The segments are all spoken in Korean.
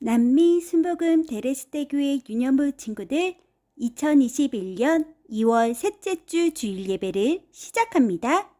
남미 순복음 데레스테 교회 유년부 친구들 2021년 2월 셋째 주 주일 예배를 시작합니다.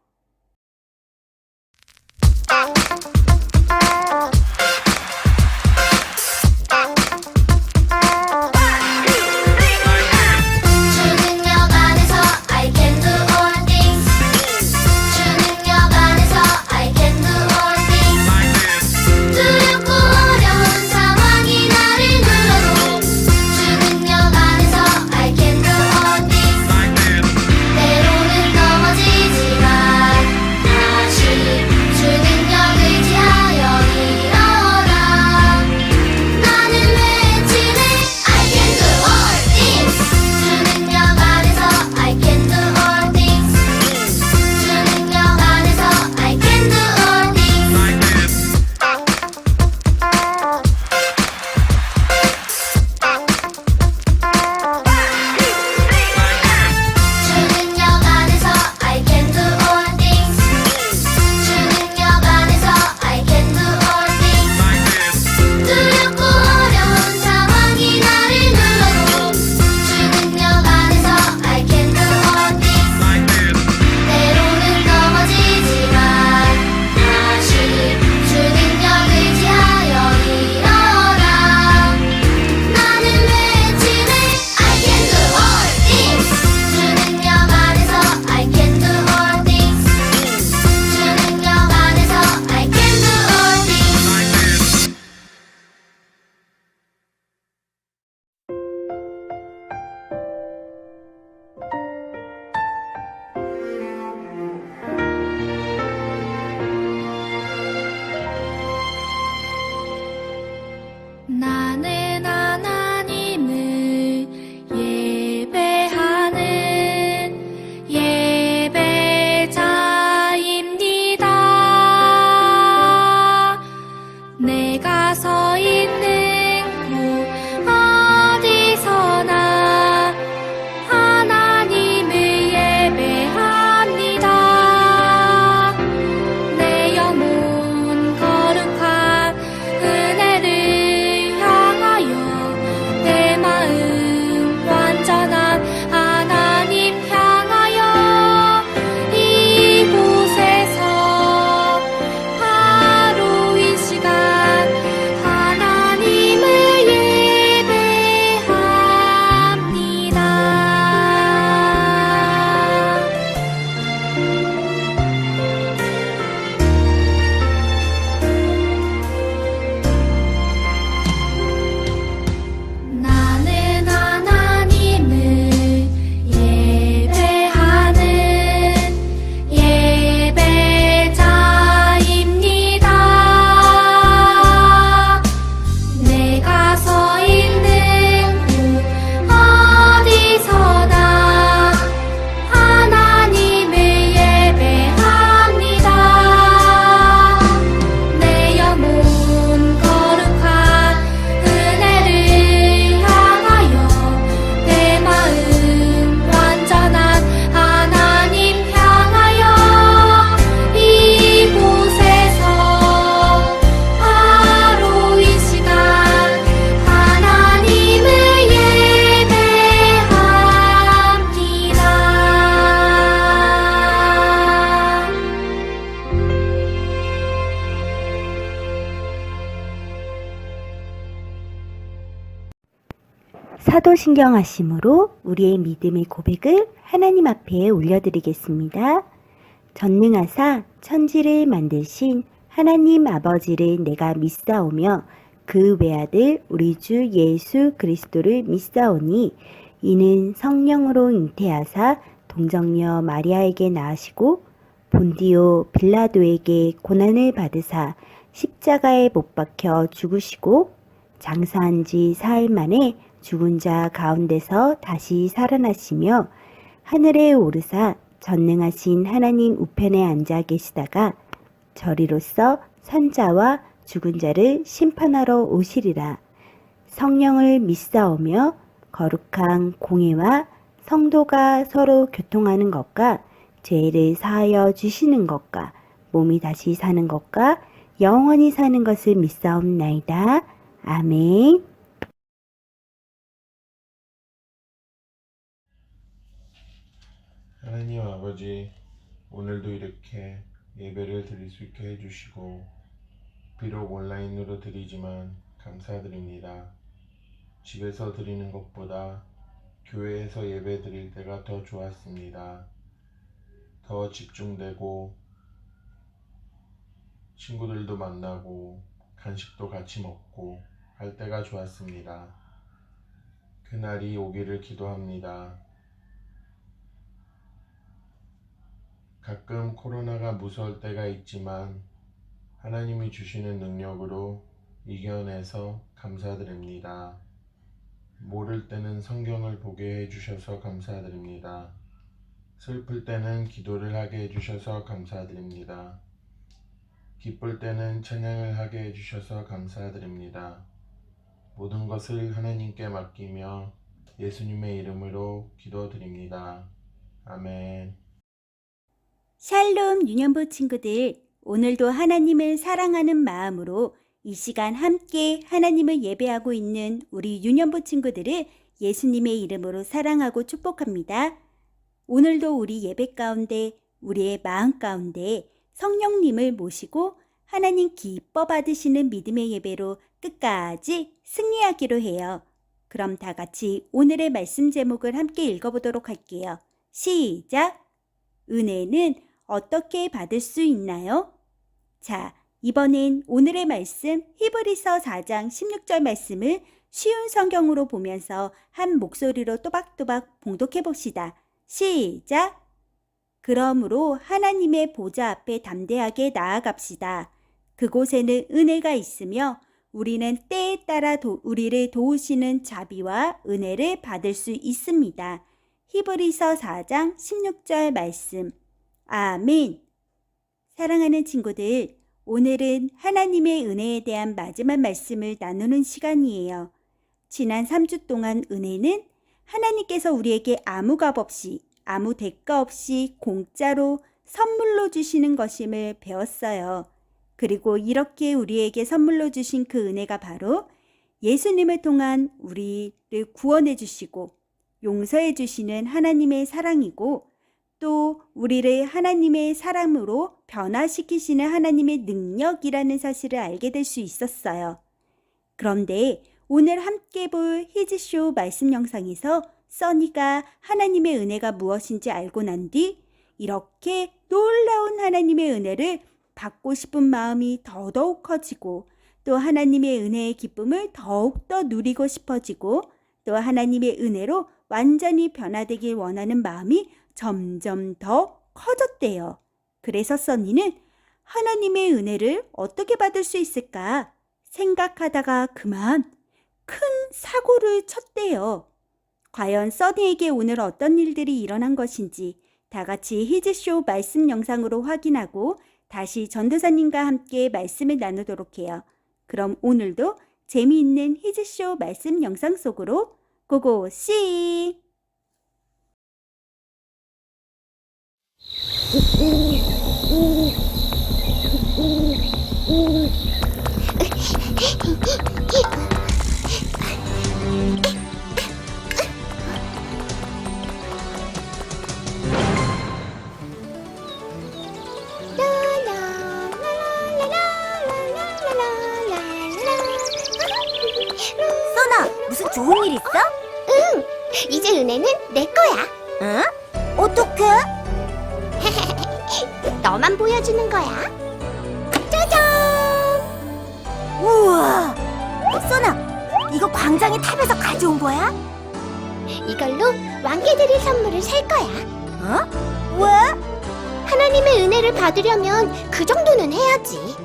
나는 하나님을 예배하는 예배자입니다. 내가 서 있는 곳 어디서나 하나님을 예배합니다. 내 영혼 거룩한 은혜를 내 마음 완전한 하나님 향하여 이곳에서 바로 이 시간 하나님을 예배합니다. 나는 하나님을 예배하는 예배자입니다. 내가 서 있는 곳 어디서나 하나님을 예배합니다. 내 영혼 거룩한 은혜를 향하여 내 마음 완전한 하나님 향하여 이곳에서 바로 이 시간 하나님을 예배합니다. 사도신경 하심으로 우리의 믿음의 고백을 하나님 앞에 올려드리겠습니다. 전능하사 천지를 만드신 하나님 아버지를 내가 믿사오며 그 외아들 우리 주 예수 그리스도를 믿사오니 이는 성령으로 잉태하사 동정녀 마리아에게 낳으시고 본디오 빌라도에게 고난을 받으사 십자가에 못 박혀 죽으시고 장사한 지 사흘 만에 죽은 자 가운데서 다시 살아나시며 하늘에 오르사 전능하신 하나님 우편에 앉아 계시다가 저리로서 선자와 죽은 자를 심판하러 오시리라. 성령을 믿사오며 거룩한 공회와 성도가 서로 교통하는 것과 죄를 사하여 주시는 것과 몸이 다시 사는 것과 영원히 사는 것을 믿사옵나이다. 아멘. 하나님 아버지, 오늘도 이렇게 예배를 드릴 수 있게 해주시고 비록 온라인으로 드리지만 감사드립니다. 집에서 드리는 것보다 교회에서 예배 드릴 때가 더 좋았습니다. 더 집중되고 친구들도 만나고 간식도 같이 먹고 할 때가 좋았습니다. 그날이 오기를 기도합니다. 가끔 코로나가 무서울 때가 있지만 하나님이 주시는 능력으로 이겨내서 감사드립니다. 모를 때는 성경을 보게 해주셔서 감사드립니다. 슬플 때는 기도를 하게 해주셔서 감사드립니다. 기쁠 때는 찬양을 하게 해주셔서 감사드립니다. 모든 것을 하나님께 맡기며 예수님의 이름으로 기도드립니다. 아멘. 샬롬 유년부 친구들, 오늘도 하나님을 사랑하는 마음으로 이 시간 함께 하나님을 예배하고 있는 우리 유년부 친구들을 예수님의 이름으로 사랑하고 축복합니다. 오늘도 우리 예배 가운데, 우리의 마음 가운데 성령님을 모시고 하나님 기뻐 받으시는 믿음의 예배로 끝까지 승리하기로 해요. 그럼 다 같이 오늘의 말씀 제목을 함께 읽어보도록 할게요. 시작! 은혜는 어떻게 받을 수 있나요? 자, 이번엔 오늘의 말씀 히브리서 4장 16절 말씀을 쉬운 성경으로 보면서 한 목소리로 또박또박 봉독해 봅시다. 시작! 그러므로 하나님의 보좌 앞에 담대하게 나아갑시다. 그곳에는 은혜가 있으며 우리는 때에 따라 우리를 도우시는 자비와 은혜를 받을 수 있습니다. 히브리서 4장 16절 말씀. 아멘. 사랑하는 친구들, 오늘은 하나님의 은혜에 대한 마지막 말씀을 나누는 시간이에요. 지난 3주 동안 은혜는 하나님께서 우리에게 아무 값 없이, 아무 대가 없이 공짜로 선물로 주시는 것임을 배웠어요. 그리고 이렇게 우리에게 선물로 주신 그 은혜가 바로 예수님을 통한 우리를 구원해 주시고 용서해 주시는 하나님의 사랑이고 또 우리를 하나님의 사랑으로 변화시키시는 하나님의 능력이라는 사실을 알게 될 수 있었어요. 그런데 오늘 함께 볼 히즈쇼 말씀 영상에서 써니가 하나님의 은혜가 무엇인지 알고 난 뒤 이렇게 놀라운 하나님의 은혜를 받고 싶은 마음이 더더욱 커지고 또 하나님의 은혜의 기쁨을 더욱더 누리고 싶어지고 또 하나님의 은혜로 완전히 변화되길 원하는 마음이 점점 더 커졌대요. 그래서 써니는 하나님의 은혜를 어떻게 받을 수 있을까 생각하다가 그만 큰 사고를 쳤대요. 과연 써니에게 오늘 어떤 일들이 일어난 것인지 다 같이 히즈쇼 말씀 영상으로 확인하고 다시 전도사님과 함께 말씀을 나누도록 해요. 그럼 오늘도 재미있는 히즈쇼 말씀 영상 속으로 고고씨! 써나, 무슨 좋은 일 있어? 이제 은혜는 내 거야. 응? 어떡해? 너만 보여주는 거야. 짜잔! 우와! 써나, 이거 광장의 탑에서 가져온 거야? 이걸로 왕께 드릴 선물을 살 거야. 어? 왜? 하나님의 은혜를 받으려면 그 정도는 해야지.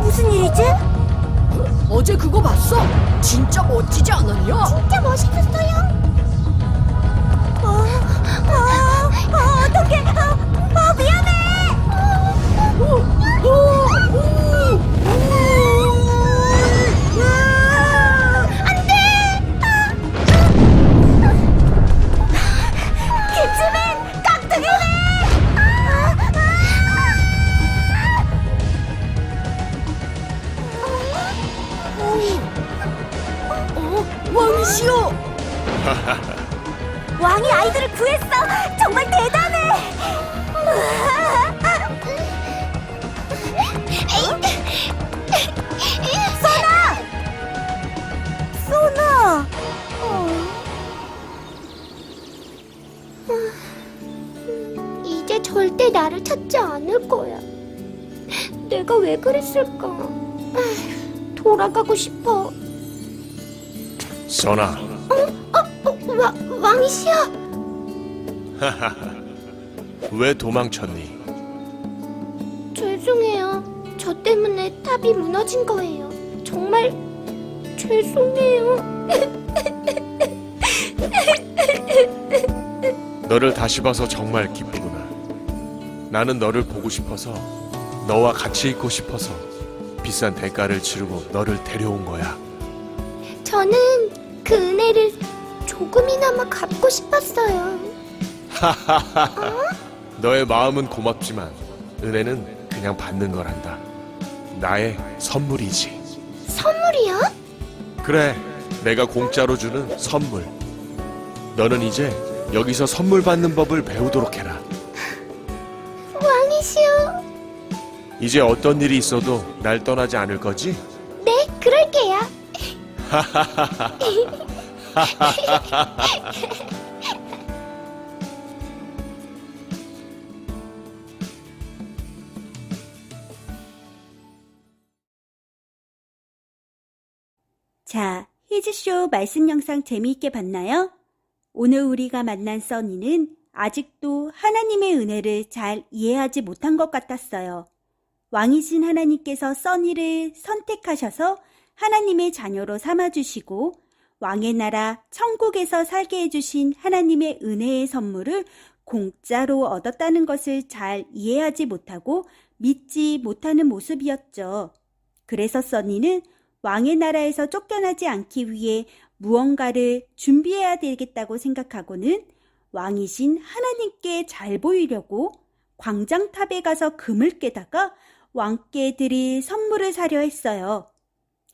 무슨 일이지? 어제 그거 봤어? 진짜 멋지지 않았냐? 진짜 멋있었어요. 어떡해! 미안해! 안 돼! 기츠맨! 깍두기맨! 왕이시여! 왕이 아이들을 구했어. 정말 대단해. 소나. 이제 절대 나를 찾지 않을 거야. 내가 왜 그랬을까? 돌아가고 싶어. 써나, 왕이시여. 왜 도망쳤니? 죄송해요. 저 때문에 탑이 무너진 거예요. 정말 죄송해요. 너를 다시 봐서 정말 기쁘구나. 나는 너를 보고 싶어서, 너와 같이 있고 싶어서 비싼 대가를 치르고 너를 데려온 거야. 저는 그 은혜를 조금이나마 갚고 싶었어요. 너의 마음은 고맙지만 은혜는 그냥 받는 거란다. 나의 선물이지. 선물이요? 그래, 내가 공짜로 주는 선물. 너는 이제 여기서 선물 받는 법을 배우도록 해라. 왕이시여. 이제 어떤 일이 있어도 날 떠나지 않을 거지? 네, 그럴게요. 자, 히즈쇼 말씀 영상 재미있게 봤나요? 오늘 우리가 만난 써니는 아직도 하나님의 은혜를 잘 이해하지 못한 것 같았어요. 왕이신 하나님께서 써니를 선택하셔서 하나님의 자녀로 삼아주시고 왕의 나라 천국에서 살게 해주신 하나님의 은혜의 선물을 공짜로 얻었다는 것을 잘 이해하지 못하고 믿지 못하는 모습이었죠. 그래서 써니는 왕의 나라에서 쫓겨나지 않기 위해 무언가를 준비해야 되겠다고 생각하고는 왕이신 하나님께 잘 보이려고 광장탑에 가서 금을 깨다가 왕께 드릴 선물을 사려 했어요.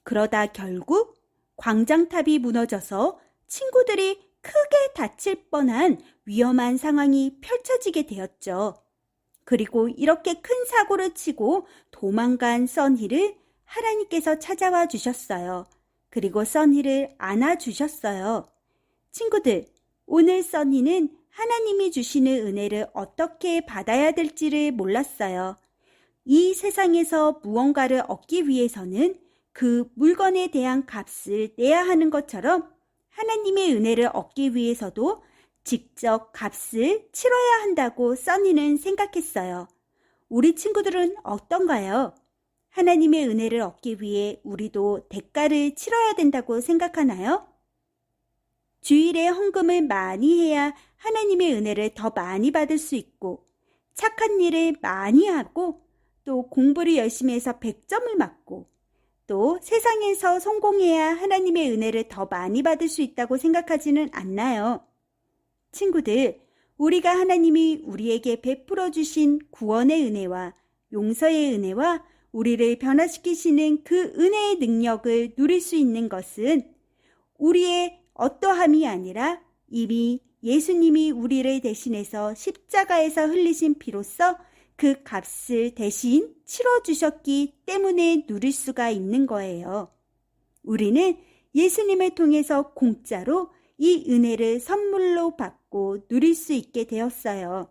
그러다 결국 광장탑이 무너져서 친구들이 크게 다칠 뻔한 위험한 상황이 펼쳐지게 되었죠. 그리고 이렇게 큰 사고를 치고 도망간 써니를 하나님께서 찾아와 주셨어요. 그리고 써니를 안아주셨어요. 친구들, 오늘 써니는 하나님이 주시는 은혜를 어떻게 받아야 될지를 몰랐어요. 이 세상에서 무언가를 얻기 위해서는 그 물건에 대한 값을 내야 하는 것처럼 하나님의 은혜를 얻기 위해서도 직접 값을 치러야 한다고 써니는 생각했어요. 우리 친구들은 어떤가요? 하나님의 은혜를 얻기 위해 우리도 대가를 치러야 된다고 생각하나요? 주일에 헌금을 많이 해야 하나님의 은혜를 더 많이 받을 수 있고 착한 일을 많이 하고 또 공부를 열심히 해서 100점을 맞고 또 세상에서 성공해야 하나님의 은혜를 더 많이 받을 수 있다고 생각하지는 않나요? 친구들, 우리가 하나님이 우리에게 베풀어 주신 구원의 은혜와 용서의 은혜와 우리를 변화시키시는 그 은혜의 능력을 누릴 수 있는 것은 우리의 어떠함이 아니라 이미 예수님이 우리를 대신해서 십자가에서 흘리신 피로써 그 값을 대신 치러주셨기 때문에 누릴 수가 있는 거예요. 우리는 예수님을 통해서 공짜로 이 은혜를 선물로 받고 누릴 수 있게 되었어요.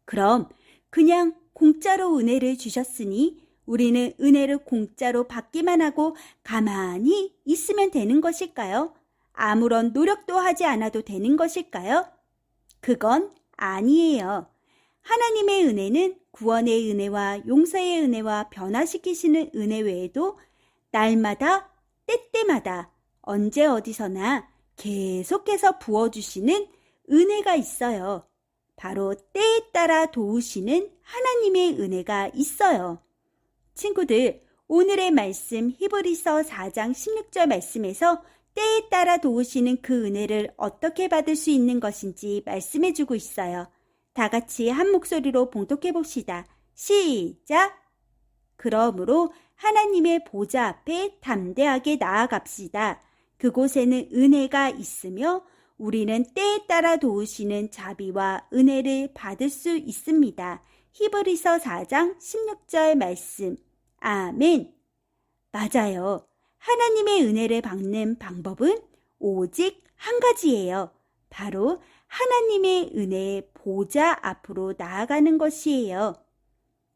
그럼 그냥 공짜로 은혜를 주셨으니 우리는 은혜를 공짜로 받기만 하고 가만히 있으면 되는 것일까요? 아무런 노력도 하지 않아도 되는 것일까요? 그건 아니에요. 하나님의 은혜는 구원의 은혜와 용서의 은혜와 변화시키시는 은혜 외에도 날마다 때때마다 언제 어디서나 계속해서 부어주시는 은혜가 있어요. 바로 때에 따라 도우시는 하나님의 은혜가 있어요. 친구들, 오늘의 말씀 히브리서 4장 16절 말씀에서 때에 따라 도우시는 그 은혜를 어떻게 받을 수 있는 것인지 말씀해주고 있어요. 다 같이 한 목소리로 봉독해 봅시다. 시작! 그러므로 하나님의 보좌 앞에 담대하게 나아갑시다. 그곳에는 은혜가 있으며 우리는 때에 따라 도우시는 자비와 은혜를 받을 수 있습니다. 히브리서 4장 16절 말씀. 아멘. 맞아요. 하나님의 은혜를 받는 방법은 오직 한 가지예요. 바로 하나님의 은혜의 보좌 앞으로 나아가는 것이에요.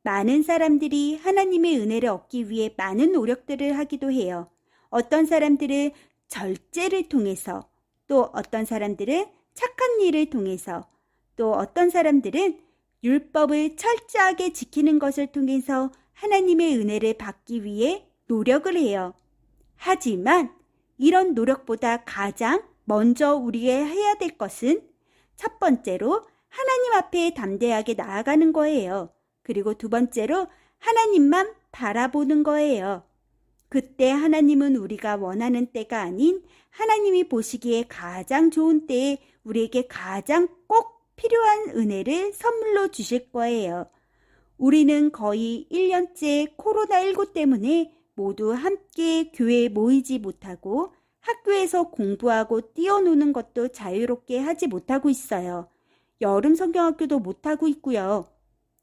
많은 사람들이 하나님의 은혜를 얻기 위해 많은 노력들을 하기도 해요. 어떤 사람들은 절제를 통해서, 또 어떤 사람들은 착한 일을 통해서, 또 어떤 사람들은 율법을 철저하게 지키는 것을 통해서 하나님의 은혜를 받기 위해 노력을 해요. 하지만 이런 노력보다 가장 먼저 우리가 해야 될 것은 첫 번째로 하나님 앞에 담대하게 나아가는 거예요. 그리고 두 번째로 하나님만 바라보는 거예요. 그때 하나님은 우리가 원하는 때가 아닌 하나님이 보시기에 가장 좋은 때에 우리에게 가장 꼭 필요한 은혜를 선물로 주실 거예요. 우리는 거의 1년째 코로나19 때문에 모두 함께 교회에 모이지 못하고 학교에서 공부하고 뛰어노는 것도 자유롭게 하지 못하고 있어요. 여름 성경학교도 못하고 있고요.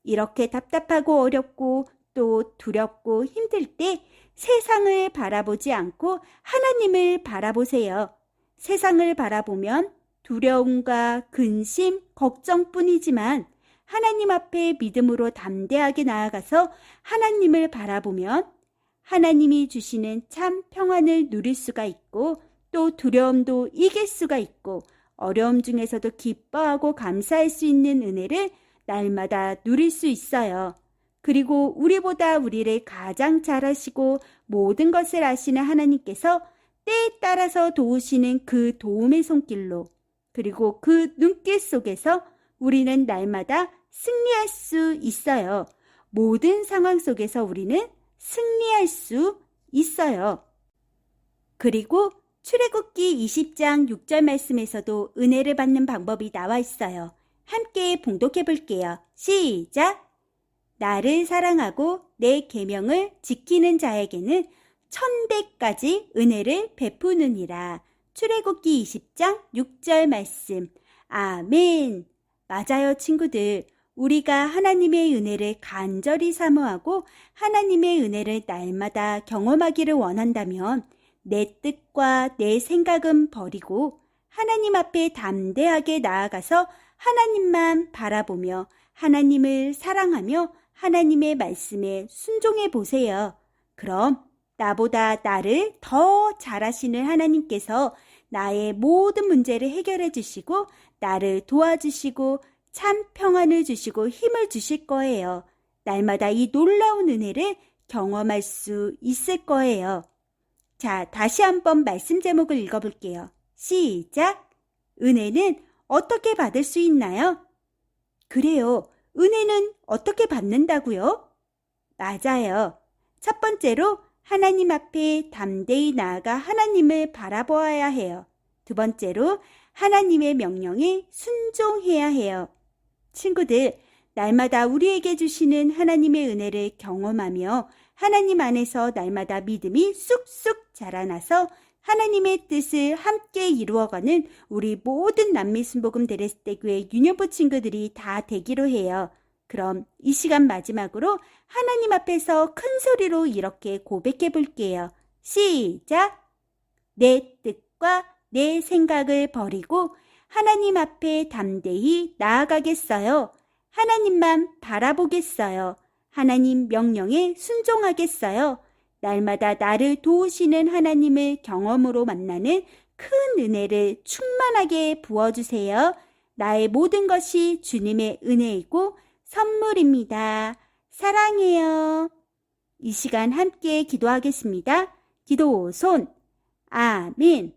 이렇게 답답하고 어렵고 또 두렵고 힘들 때 세상을 바라보지 않고 하나님을 바라보세요. 세상을 바라보면 두려움과 근심, 걱정뿐이지만 하나님 앞에 믿음으로 담대하게 나아가서 하나님을 바라보면 하나님이 주시는 참 평안을 누릴 수가 있고 또 두려움도 이길 수가 있고 어려움 중에서도 기뻐하고 감사할 수 있는 은혜를 날마다 누릴 수 있어요. 그리고 우리보다 우리를 가장 잘 아시고 모든 것을 아시는 하나님께서 때에 따라서 도우시는 그 도움의 손길로 그리고 그 눈길 속에서 우리는 날마다 승리할 수 있어요. 모든 상황 속에서 우리는 승리할 수 있어요. 그리고 출애굽기 20장 6절 말씀에서도 은혜를 받는 방법이 나와 있어요. 함께 봉독해 볼게요. 시작! 나를 사랑하고 내 계명을 지키는 자에게는 1000배까지 은혜를 베푸느니라. 출애굽기 20장 6절 말씀. 아멘. 맞아요, 친구들. 우리가 하나님의 은혜를 간절히 사모하고 하나님의 은혜를 날마다 경험하기를 원한다면 내 뜻과 내 생각은 버리고 하나님 앞에 담대하게 나아가서 하나님만 바라보며 하나님을 사랑하며 하나님의 말씀에 순종해 보세요. 그럼 나보다 나를 더 잘하시는 하나님께서 나의 모든 문제를 해결해 주시고 나를 도와주시고 참 평안을 주시고 힘을 주실 거예요. 날마다 이 놀라운 은혜를 경험할 수 있을 거예요. 자, 다시 한번 말씀 제목을 읽어볼게요. 시작! 은혜는 어떻게 받을 수 있나요? 그래요. 은혜는 어떻게 받는다고요? 맞아요. 첫 번째로 하나님 앞에 담대히 나아가 하나님을 바라보아야 해요. 두 번째로 하나님의 명령에 순종해야 해요. 친구들, 날마다 우리에게 주시는 하나님의 은혜를 경험하며 하나님 안에서 날마다 믿음이 쑥쑥 자라나서 하나님의 뜻을 함께 이루어가는 우리 모든 남미순복음 데레스테교회 유년부 친구들이 다 되기로 해요. 그럼 이 시간 마지막으로 하나님 앞에서 큰 소리로 이렇게 고백해 볼게요. 시작! 내 뜻과 내 생각을 버리고 하나님 앞에 담대히 나아가겠어요. 하나님만 바라보겠어요. 하나님 명령에 순종하겠어요. 날마다 나를 도우시는 하나님을 경험으로 만나는 큰 은혜를 충만하게 부어주세요. 나의 모든 것이 주님의 은혜이고 선물입니다. 사랑해요. 이 시간 함께 기도하겠습니다. 기도 손. 아멘.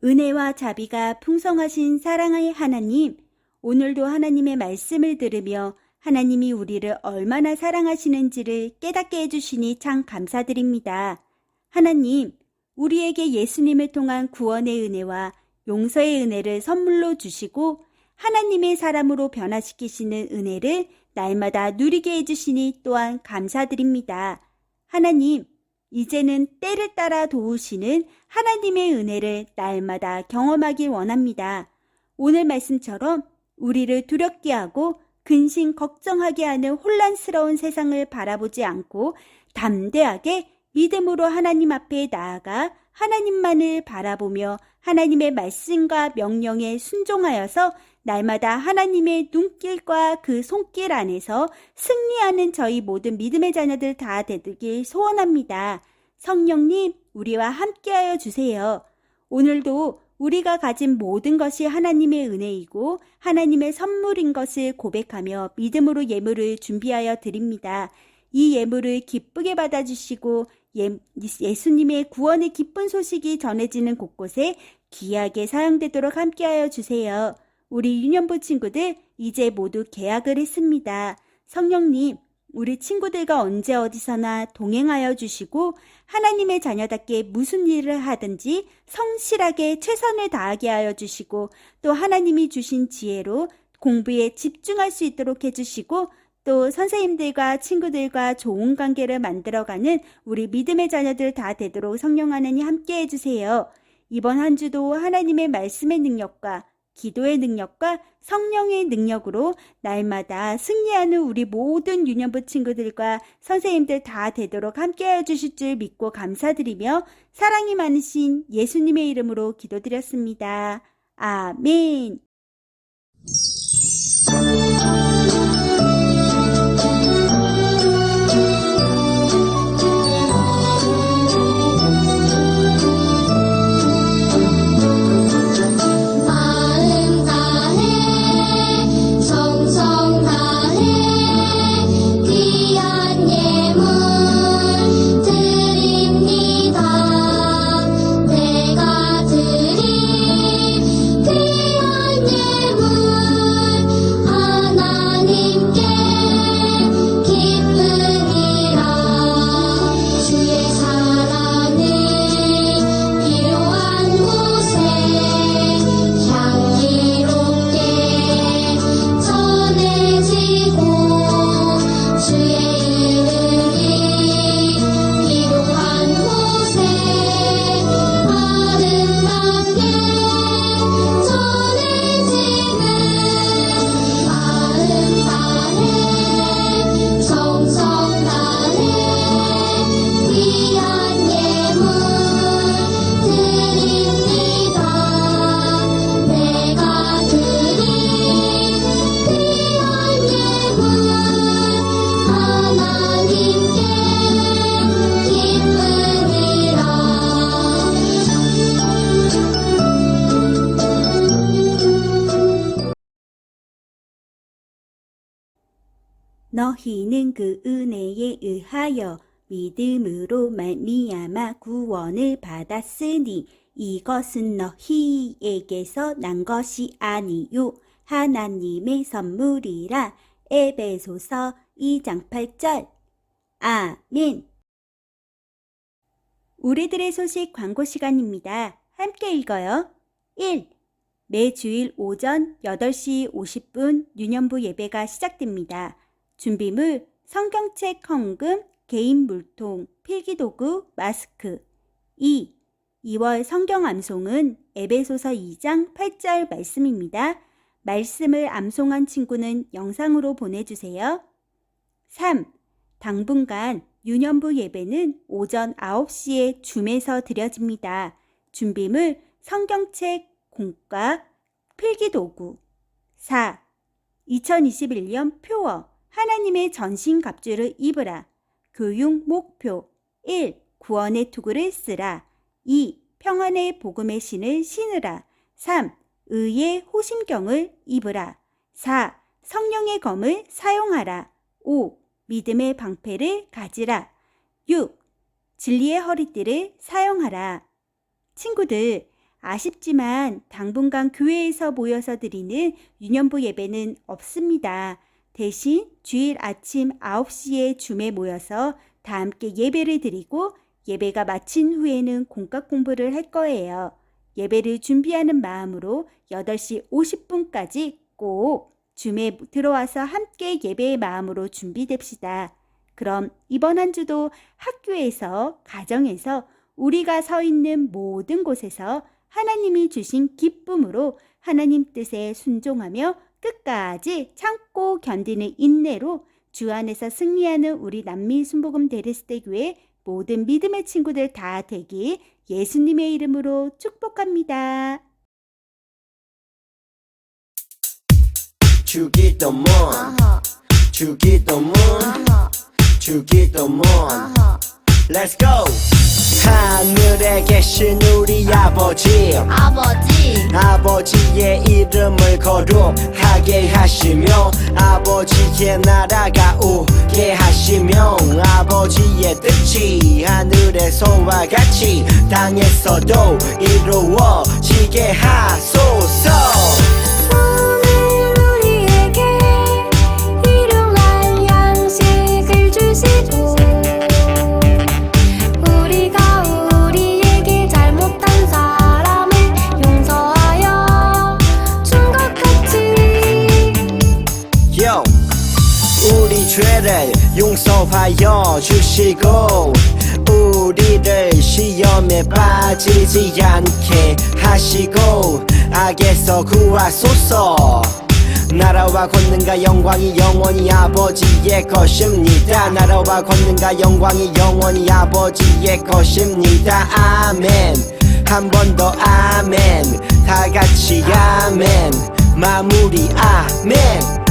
은혜와 자비가 풍성하신 사랑의 하나님, 오늘도 하나님의 말씀을 들으며 하나님이 우리를 얼마나 사랑하시는지를 깨닫게 해주시니 참 감사드립니다. 하나님, 우리에게 예수님을 통한 구원의 은혜와 용서의 은혜를 선물로 주시고 하나님의 사람으로 변화시키시는 은혜를 날마다 누리게 해주시니 또한 감사드립니다. 하나님, 이제는 때를 따라 도우시는 하나님의 은혜를 날마다 경험하길 원합니다. 오늘 말씀처럼 우리를 두렵게 하고 근심 걱정하게 하는 혼란스러운 세상을 바라보지 않고 담대하게 믿음으로 하나님 앞에 나아가 하나님만을 바라보며 하나님의 말씀과 명령에 순종하여서 날마다 하나님의 눈길과 그 손길 안에서 승리하는 저희 모든 믿음의 자녀들 다 되길 소원합니다. 성령님, 우리와 함께하여 주세요. 오늘도 우리가 가진 모든 것이 하나님의 은혜이고 하나님의 선물인 것을 고백하며 믿음으로 예물을 준비하여 드립니다. 이 예물을 기쁘게 받아주시고 예수님의 구원의 기쁜 소식이 전해지는 곳곳에 귀하게 사용되도록 함께하여 주세요. 우리 유년부 친구들 이제 모두 계약을 했습니다. 성령님, 우리 친구들과 언제 어디서나 동행하여 주시고 하나님의 자녀답게 무슨 일을 하든지 성실하게 최선을 다하게 하여 주시고 또 하나님이 주신 지혜로 공부에 집중할 수 있도록 해주시고 또 선생님들과 친구들과 좋은 관계를 만들어가는 우리 믿음의 자녀들 다 되도록 성령 하나님 함께 해주세요. 이번 한 주도 하나님의 말씀의 능력과 기도의 능력과 성령의 능력으로 날마다 승리하는 우리 모든 유년부 친구들과 선생님들 다 되도록 함께하여 주실 줄 믿고 감사드리며 사랑이 많으신 예수님의 이름으로 기도드렸습니다. 아멘. 마음 다해 정성 다해 귀한 예물 드립니다. 내가 드린 귀한 예물 하나님께 기쁘니라. 주의 사랑을 필요한 곳에 향기롭게 전해지고 주의 이름이 필요한 곳에 아름답게 전해지는 마음 다해 정성 다해 귀한 예물 드립니다. 내가 드린 귀한 예물 하나님께 기쁘니라. 너희는 그 은혜에 의하여 믿음으로 말미암아 구원을 받았으니 이것은 너희에게서 난 것이 아니요 하나님의 선물이라. 에베소서 2장 8절. 아멘. 우리들의 소식 광고 시간입니다. 함께 읽어요. 1. 매주일 오전 8시 50분 유년부 예배가 시작됩니다. 준비물 성경책 헌금, 개인 물통, 필기도구, 마스크. 2. 2월 성경 암송은 에베소서 2장 8절 말씀입니다. 말씀을 암송한 친구는 영상으로 보내주세요. 3. 당분간 유년부 예배는 오전 9시에 줌에서 드려집니다. 준비물 성경책, 공과, 필기도구. 4. 2021년 표어 하나님의 전신갑주를 입으라. 교육 목표 1. 구원의 투구를 쓰라. 2. 평안의 복음의 신을 신으라. 3. 의의 호심경을 입으라. 4. 성령의 검을 사용하라. 5. 믿음의 방패를 가지라. 6. 진리의 허리띠를 사용하라. 친구들, 아쉽지만 당분간 교회에서 모여서 드리는 유년부 예배는 없습니다. 대신 주일 아침 9시에 줌에 모여서 다 함께 예배를 드리고 예배가 마친 후에는 공과 공부를 할 거예요. 예배를 준비하는 마음으로 8시 50분까지 꼭 줌에 들어와서 함께 예배의 마음으로 준비됩시다. 그럼 이번 한 주도 학교에서, 가정에서 우리가 서 있는 모든 곳에서 하나님이 주신 기쁨으로 하나님 뜻에 순종하며 끝까지 참고 견디는 인내로 주 안에서 승리하는 우리 남미 순복음 데레스테 교회 모든 믿음의 친구들 다 되기 예수님의 이름으로 축복합니다. 주기도문 주기도문 주기도문 Let's go! 하늘에 계신 우리 아버지 아버지의 이름을 거룩하게 하시며 아버지의 나라가 오게 하시며 아버지의 뜻이 하늘에서와 같이 땅에서도 이루어지게 하소서. 오늘 우리에게 일용할 양식을 주시고 우리가 우리에게 잘못한 사람을 용서하여 준 것 같이 Yo, 우리 죄를 용서하여 주시고 우리를 시험에 빠지지 않게 하시고 악에서 구하소서. 나라와 권능과 영광이 영원히 아버지의 것입니다. 나라와 권능과 영광이 영원히 아버지의 것입니다. 아멘. 한 번 더 아멘. 다 같이 아멘. 마무리 아멘.